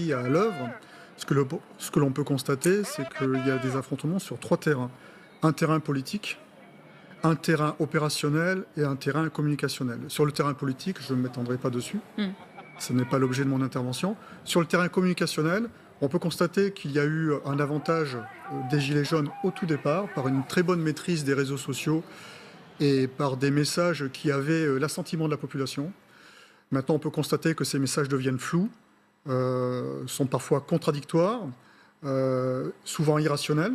stratégie à l'œuvre, ce que l'on peut constater, c'est qu'il y a des affrontements sur 3 terrains. Un terrain politique, un terrain opérationnel et un terrain communicationnel. Sur le terrain politique, je ne m'étendrai pas dessus. Ce n'est pas l'objet de mon intervention. Sur le terrain communicationnel, on peut constater qu'il y a eu un avantage des Gilets jaunes au tout départ, par une très bonne maîtrise des réseaux sociaux et par des messages qui avaient l'assentiment de la population. Maintenant, on peut constater que ces messages deviennent flous, sont parfois contradictoires, souvent irrationnels.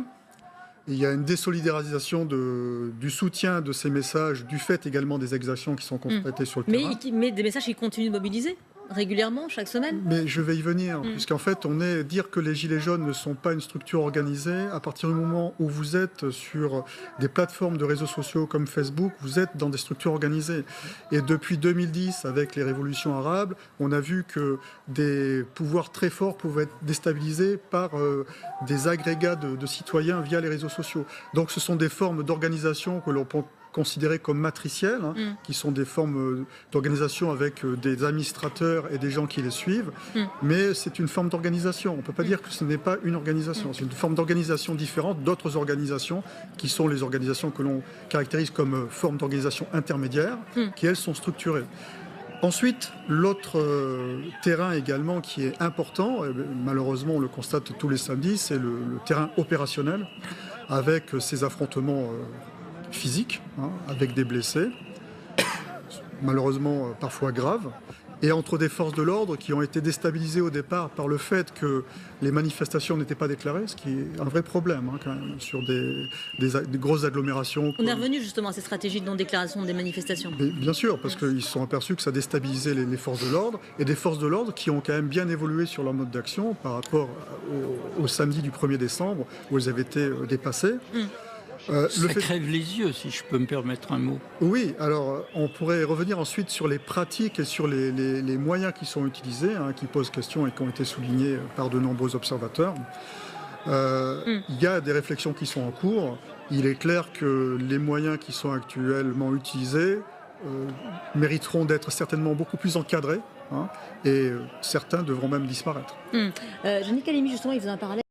Il y a une désolidarisation du soutien de ces messages, du fait également des exactions qui sont constatées sur le terrain. Mais des messages qui continuent de mobiliser régulièrement, chaque semaine? Mais je vais y venir, puisqu'en fait, dire que les Gilets jaunes ne sont pas une structure organisée, à partir du moment où vous êtes sur des plateformes de réseaux sociaux comme Facebook, vous êtes dans des structures organisées. Et depuis 2010, avec les révolutions arabes, on a vu que des pouvoirs très forts pouvaient être déstabilisés par des agrégats de citoyens via les réseaux sociaux. Donc ce sont des formes d'organisation que l'on peut considérées comme matricielles, qui sont des formes d'organisation avec des administrateurs et des gens qui les suivent, mais c'est une forme d'organisation. On ne peut pas dire que ce n'est pas une organisation. C'est une forme d'organisation différente d'autres organisations, qui sont les organisations que l'on caractérise comme formes d'organisation intermédiaires, qui elles sont structurées. Ensuite, l'autre terrain également qui est important, malheureusement on le constate tous les samedis, c'est le terrain opérationnel, avec ces affrontements physiques, avec des blessés, malheureusement parfois graves, et entre des forces de l'ordre qui ont été déstabilisées au départ par le fait que les manifestations n'étaient pas déclarées, ce qui est un vrai problème quand même, sur des grosses agglomérations. On est revenu justement à ces stratégies de non-déclaration des manifestations. Mais bien sûr, parce qu'ils se sont aperçus que ça déstabilisait les forces de l'ordre, et des forces de l'ordre qui ont quand même bien évolué sur leur mode d'action par rapport au samedi du 1er décembre, où elles avaient été dépassées. Ça crève les yeux, si je peux me permettre un mot. Oui, alors on pourrait revenir ensuite sur les pratiques et sur les moyens qui sont utilisés, qui posent question et qui ont été soulignés par de nombreux observateurs. Il y a des réflexions qui sont en cours. Il est clair que les moyens qui sont actuellement utilisés mériteront d'être certainement beaucoup plus encadrés, et certains devront même disparaître. Jeannick Halimi, justement, il vous en parlait.